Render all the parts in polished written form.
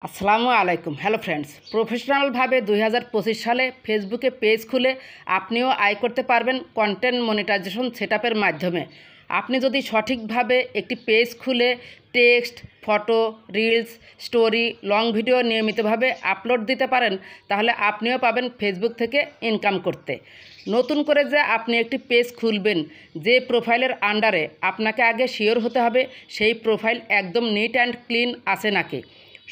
আসসালামু আলাইকুম। Hello friends, প্রফেশনালভাবে 2025 সালে ফেসবুকে পেজ খুলে আপনিও আয় করতে পারবেন কন্টেন্ট মনিটাইজেশন সেটআপের মাধ্যমে। আপনি যদি সঠিকভাবে একটি পেজ খুলে text, photo, reels, story, long video নিয়মিতভাবে আপলোড দিতে পারেন, তাহলে আপনিও পাবেন ফেসবুক থেকে ইনকাম করতে। নতুন করে যে আপনি একটি পেজ খুলবেন, যে প্রোফাইলের আন্ডারে আপনাকে আগে শিওর হতে হবে সেই প্রোফাইল একদম নিট অ্যান্ড ক্লিন আছে নাকি।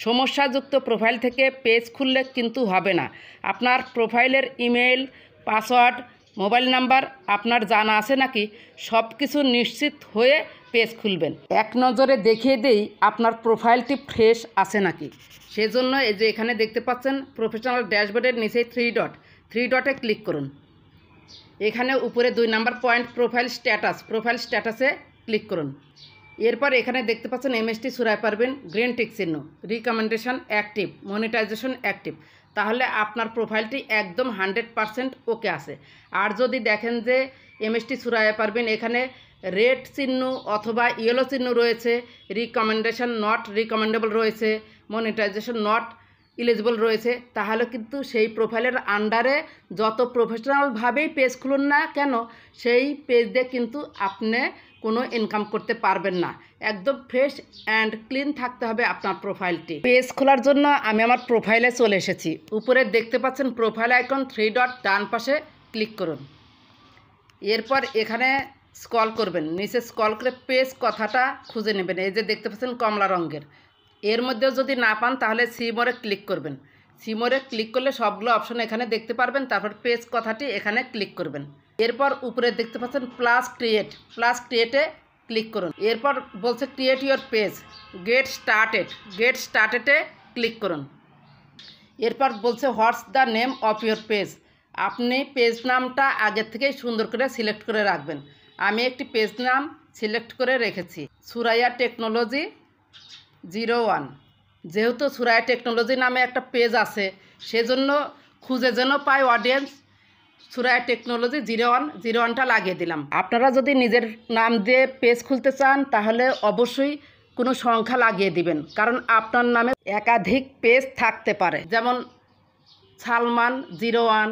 সমস্যাযুক্ত প্রোফাইল থেকে পেজ খুললে কিন্তু হবে না। আপনার প্রোফাইলের ইমেল, পাসওয়ার্ড, মোবাইল নাম্বার আপনার জানা আছে নাকি, সব কিছু নিশ্চিত হয়ে পেজ খুলবেন। এক নজরে দেখিয়ে দেই আপনার প্রোফাইলটি ফ্রেশ আছে নাকি। সেজন্য এই যে এখানে দেখতে পাচ্ছেন প্রফেশনাল ড্যাশবোর্ডের নিচে থ্রি ডটে ক্লিক করুন। এখানে উপরে 2 নাম্বার পয়েন্ট প্রোফাইল স্ট্যাটাসে ক্লিক করুন। এরপর এখানে দেখতে পাচ্ছেন এমএসটি সুরায় পারবেন গ্রিন টিক চিহ্ন, রিকমেন্ডেশন অ্যাক্টিভ, মনিটাইজেশন অ্যাক্টিভ, তাহলে আপনার প্রোফাইলটি একদম 100% ওকে আছে। আর যদি দেখেন যে এমএসটি সুরায় পারবেন এখানে রেড চিহ্ন অথবা ইয়েলো চিহ্ন রয়েছে, রিকমেন্ডেশন নট রিকমেন্ডেবল রয়েছে, মনিটাইজেশন নট এলিজিবল রয়েছে, তাহলে কিন্তু সেই প্রোফাইলের আন্ডারে যত প্রফেশনালভাবেই পেজ খুলুন না কেন, সেই পেজ দিয়ে কিন্তু আপনি কোনো ইনকাম করতে পারবেন না। একদম ফ্রেশ অ্যান্ড ক্লিন থাকতে হবে আপনার প্রোফাইলটি। পেজ খোলার জন্য আমি আমার প্রোফাইলে চলে এসেছি। উপরে দেখতে পাচ্ছেন প্রোফাইল আইকন 3 ডট, ডান পাশে ক্লিক করুন। এরপর এখানে স্ক্রল করবেন, নিচে স্ক্রল করে পেজ কথাটা খুঁজে নেবেন। এই যে দেখতে পাচ্ছেন কমলা রঙের, এর মধ্যেও যদি না পান তাহলে সিমোরে ক্লিক করবেন। সিমোরে ক্লিক করলে সবগুলো অপশন এখানে দেখতে পারবেন। তারপর পেজ কথাটি এখানে ক্লিক করবেন। এরপর উপরে দেখতে পাচ্ছেন প্লাস ক্রিয়েটে ক্লিক করুন। এরপর বলছে ক্রিয়েট ইউর পেজ, গেট স্টার্টেডে ক্লিক করুন। এরপর বলছে what's the name of your page, আপনি পেজ নামটা আগের থেকেই সুন্দর করে সিলেক্ট করে রাখবেন। আমি একটি পেজ নাম সিলেক্ট করে রেখেছি, সুরাইয়া টেকনোলজি 01। যেহেতু সুরাইয়া টেকনোলজি নামে একটা পেজ আছে, সেজন্য খুঁজে যেন পাই অডিয়েন্স, সুরাইয়া টেকনোলজি 01টা লাগিয়ে দিলাম। আপনারা যদি নিজের নাম দিয়ে পেজ খুলতে চান তাহলে অবশ্যই কোনো সংখ্যা লাগিয়ে দিবেন, কারণ আপনার নামে একাধিক পেজ থাকতে পারে। যেমন সালমান 01,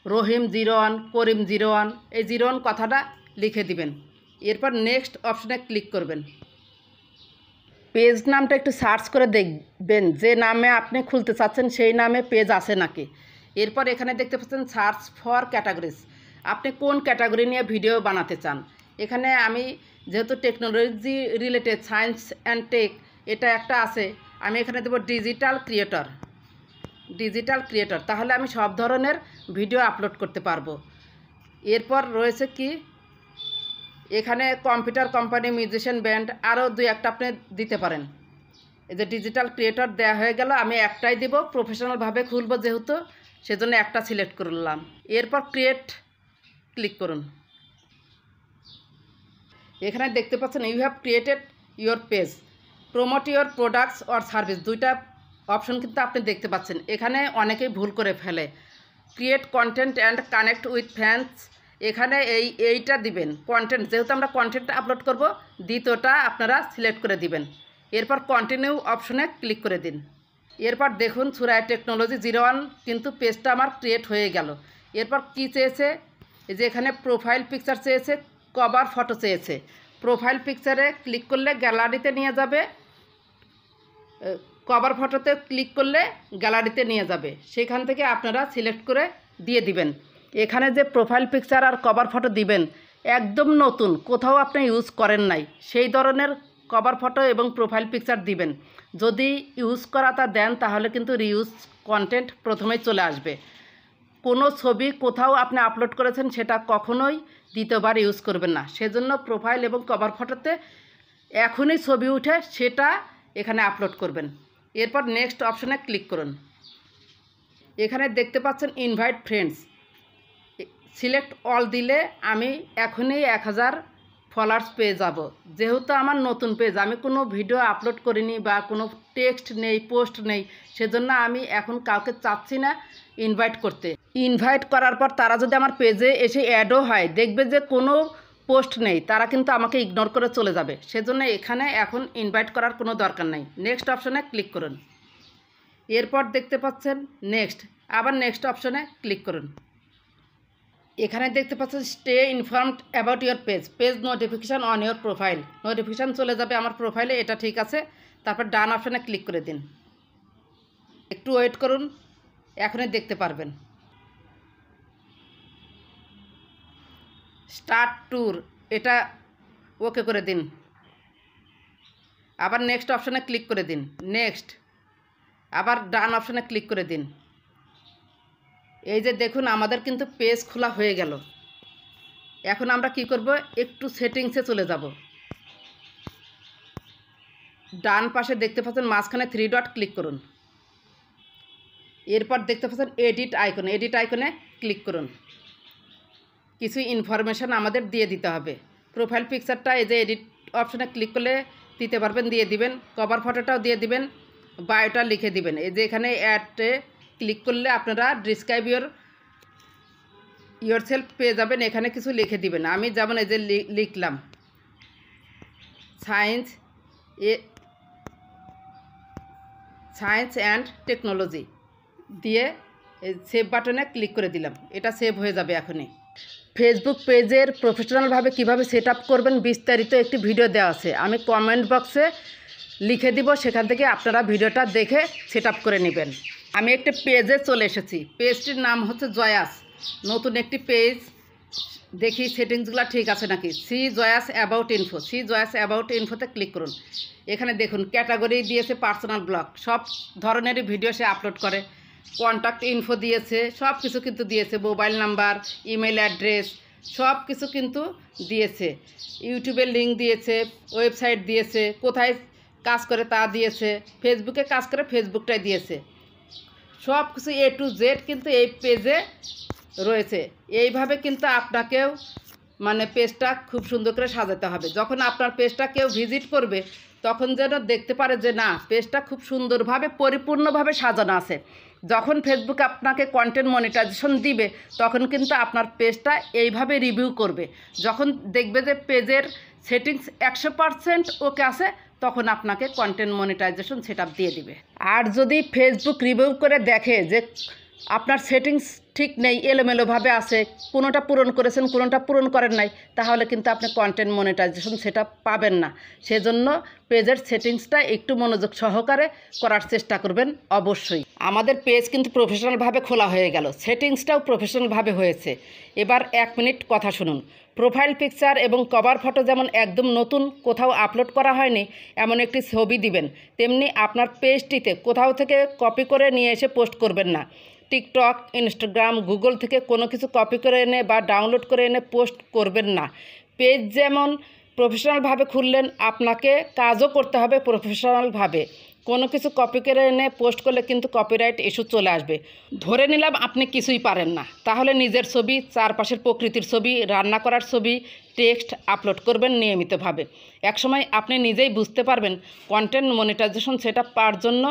রহিম 01, করিম 01, এই 01 কথাটা লিখে দিবেন। এরপর নেক্সট অপশনে ক্লিক করবেন। পেজ নামটা একটু সার্চ করে দেখবেন যে নামে আপনি খুলতে চাচ্ছেন সেই নামে পেজ আছে নাকি। এরপর এখানে দেখতে পাচ্ছেন সার্চ ফর ক্যাটাগরিজ, আপনি কোন ক্যাটাগরি নিয়ে ভিডিও বানাতে চান। এখানে আমি যেহেতু technology related, science and tech এটা একটা আছে, আমি এখানে দেবো ডিজিটাল ক্রিয়েটর, তাহলে আমি সব ধরনের ভিডিও আপলোড করতে পারবো। এরপর রয়েছে কি এখানে কম্পিউটার কোম্পানি, মিউজিশিয়ান, ব্যান্ড, আরও 2-1টা আপনি দিতে পারেন। এই যে ডিজিটাল ক্রিয়েটর দেওয়া হয়ে গেল, আমি একটাই দিব, প্রফেশনালভাবে খুলবো যেহেতু, সেজন্য একটা সিলেক্ট করলাম। এরপর ক্লিক করুন। এখানে দেখতে পাচ্ছেন you have created your page, promote your products or service, 2টা অপশন কিন্তু আপনি দেখতে পাচ্ছেন। এখানে অনেকেই ভুল করে ফেলে, create content and connect with fans, এখানে এইটা দিবেন কন্টেন্ট, যেহেতু আমরা কন্টেন্ট আপলোড করব, দ্বিতীয়টা আপনারা সিলেক্ট করে দিবেন। এরপর কন্টিনিউ অপশনে ক্লিক করে দিন। এরপর দেখুন সুরাইয়া টেকনোলজি 01 কিন্তু পেজটা আমার ক্রিয়েট হয়ে গেল। এরপর কি চেয়েছে, এই যে এখানে প্রোফাইল পিকচার চেয়েছে, কভার ফটো চেয়েছে। প্রোফাইল পিকচারে ক্লিক করলে গ্যালারিতে নিয়ে যাবে, কভার ফটোতে ক্লিক করলে গ্যালারিতে নিয়ে যাবে, সেখান থেকে আপনারা সিলেক্ট করে দিয়ে দিবেন। এখানে যে প্রোফাইল পিকচার আর কভার ফটো দিবেন একদম নতুন, কোথাও আপনি ইউজ করেন নাই, সেই ধরনের কভার ফটো এবং প্রোফাইল পিকচার দিবেন। যদি ইউজ করাটা দেন তাহলে কিন্তু রিউজ কন্টেন্ট প্রথমেই চলে আসবে। কোনো ছবি কোথাও আপনি আপলোড করেছেন সেটা কখনোই দ্বিতীয়বার ইউজ করবেন না, সেজন্য প্রোফাইল এবং কভার ফটোতে এখনই ছবি উঠে সেটা এখানে আপলোড করবেন। এরপর নেক্সট অপশনে ক্লিক করুন। এখানে দেখতে পাচ্ছেন ইনভাইট ফ্রেন্ডস, সিলেক্ট অল দিলে আমি এখনই 1000 ফলোয়ার্স পেয়ে যাব। যেহেতু আমার নতুন পেজ, আমি কোনো ভিডিও আপলোড করিনি বা কোনো টেক্সট নেই, পোস্ট নেই, সেজন্য আমি এখন কাউকে চাচ্ছি না ইনভাইট করতে। ইনভাইট করার পর তারা যদি আমার পেজে এসে অ্যাডও হয়, দেখবে যে কোনো পোস্ট নেই, তারা কিন্তু আমাকে ইগনোর করে চলে যাবে। সেজন্য এখানে এখন ইনভাইট করার কোনো দরকার নেই। নেক্সট অপশনে ক্লিক করুন। এরপর দেখতে পাচ্ছেন নেক্সট, আবার নেক্সট অপশনে ক্লিক করুন। এখানে দেখতে পাচ্ছেন stay informed about your page notification on your profile, notification চলে যাবে আমার প্রোফাইলে, এটা ঠিক আছে। তারপর ডান অপশনে ক্লিক করে দিন। একটু ওয়েট করুন, এখনই দেখতে পারবেন। স্টার্ট ট্যুর, এটা ওকে করে দিন। আবার নেক্সট অপশনে ক্লিক করে দিন, নেক্সট, আবার ডান অপশনে ক্লিক করে দিন। এই যে দেখুন আমাদের কিন্তু পেজ খোলা হয়ে গেল। এখন আমরা কি করব, একটু সেটিংসে চলে যাব। ডান পাশে দেখতে পাচ্ছেন মাঝখানে 3 ডট ক্লিক করুন। এরপর দেখতে পাচ্ছেন এডিট আইকনে ক্লিক করুন। কিছু ইনফরমেশান আমাদের দিয়ে দিতে হবে। প্রোফাইল পিকচারটা এই যে এডিট অপশনে ক্লিক করলে দিতে পারবেন, দিয়ে দিবেন। কভার ফটোটাও দিয়ে দিবেন, বায়োটা লিখে দিবেন। এই যে এখানে অ্যাডে ক্লিক করলে আপনারা ডিসক্রাইব ইয়োর সেলফ পেয়ে যাবেন, এখানে কিছু লিখে দিবেন। আমি যেমন এই যে লিখলাম সায়েন্স অ্যান্ড টেকনোলজি দিয়ে এই সেভ বাটনে ক্লিক করে দিলাম, এটা সেভ হয়ে যাবে এখনই। ফেসবুক পেজের প্রফেশনালভাবে কিভাবে সেট আপ করবেন বিস্তারিত একটি ভিডিও দেওয়া আছে, আমি কমেন্ট বক্সে লিখে দিব, সেখান থেকে আপনারা ভিডিওটা দেখে সেট আপ করে নেবেন। আমি একটা পেজে চলে এসেছি, পেজটির নাম হচ্ছে জয়াস, নতুন একটি পেজ। দেখি সেটিংসগুলো ঠিক আছে নাকি। সি জয়াস অ্যাবাউট ইনফোতে ক্লিক করুন। এখানে দেখুন ক্যাটাগরি দিয়েছে পার্সোনাল ব্লগ, সব ধরনেরই ভিডিও সে আপলোড করে। কন্ট্যাক্ট ইনফো দিয়েছে, সব কিছু কিন্তু দিয়েছে, মোবাইল নাম্বার, ইমেল অ্যাড্রেস, সব কিছু কিন্তু দিয়েছে। ইউটিউবের লিঙ্ক দিয়েছে, ওয়েবসাইট দিয়েছে, কোথায় কাজ করে তা দিয়েছে, ফেসবুকে কাজ করে ফেসবুকটাই দিয়েছে। সব কিছু A to Z কিন্তু এই পেজে রয়েছে। এইভাবে কিন্তু আপনাকেও মানে পেজটা খুব সুন্দর করে সাজাতে হবে। যখন আপনার পেজটা কেউ ভিজিট করবে তখন যেন দেখতে পারে যে না, পেজটা খুব সুন্দরভাবে পরিপূর্ণভাবে সাজানো আছে। যখন ফেসবুক আপনাকে কন্টেন্ট মনিটাইজেশন দিবে তখন কিন্তু আপনার পেজটা এইভাবে রিভিউ করবে। যখন দেখবে যে পেজের সেটিংস 100% ওকে আছে, তখন আপনাকে কন্টেন্ট মনিটাইজেশন সেটআপ দিয়ে দিবে। আর যদি ফেসবুক রিভিউ করে দেখে যে আপনার সেটিংস ঠিক নেই, এলোমেলোভাবে আছে, কোনোটা পূরণ করেছেন কোনোটা পূরণ করেন নাই, তাহলে কিন্তু আপনি কন্টেন্ট মনিটাইজেশন সেটআপ পাবেন না। সেজন্য পেজের সেটিংসটা একটু মনোযোগ সহকারে করার চেষ্টা করবেন অবশ্যই। আমাদের পেজ কিন্তু প্রফেশনালভাবে খোলা হয়ে গেল, সেটিংসটাও প্রফেশনালভাবে হয়েছে। এবার 1 মিনিট কথা শুনুন। প্রোফাইল পিকচার এবং কভার ফটো যেমন একদম নতুন, কোথাও আপলোড করা হয়নি এমন একটি ছবি দিবেন, তেমনি আপনার পেজটিতে কোথাও থেকে কপি করে নিয়ে এসে পোস্ট করবেন না। টিকটক, ইনস্টাগ্রাম, গুগল থেকে কোনো কিছু কপি করে এনে বা ডাউনলোড করে এনে পোস্ট করবেন না। পেজ যেমন প্রফেশনালভাবে খুললেন, আপনাকে কাজও করতে হবে প্রফেশনালভাবে। কোনো কিছু কপি করে এনে পোস্ট করলে কিন্তু কপিরাইট ইস্যু চলে আসবে। ধরে নিলাম আপনি কিছুই পারেন না, তাহলে নিজের ছবি, চারপাশের প্রকৃতির ছবি, রান্না করার ছবি, টেক্সট আপলোড করবেন নিয়মিতভাবে। একসময় আপনি নিজেই বুঝতে পারবেন কন্টেন্ট মনিটাইজেশন সেটআপ পাওয়ার জন্য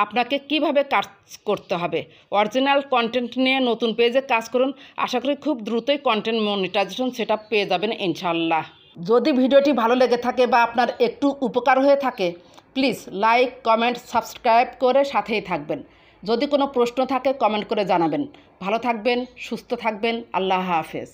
আপনাকে কিভাবে কাজ করতে হবে। অরিজিনাল কন্টেন্ট নিয়ে নতুন পেজে কাজ করুন, আশা করি খুব দ্রুতই কন্টেন্ট মনিটাইজেশন সেটআপ পেয়ে যাবেন ইনশাআল্লাহ। যদি ভিডিওটি ভালো লেগে থাকে বা আপনার একটু উপকার হয়ে থাকে, প্লিজ লাইক, কমেন্ট, সাবস্ক্রাইব করে সাথেই থাকবেন। যদি কোনো প্রশ্ন থাকে কমেন্ট করে জানাবেন। ভালো থাকবেন, সুস্থ থাকবেন, আল্লাহ হাফেজ।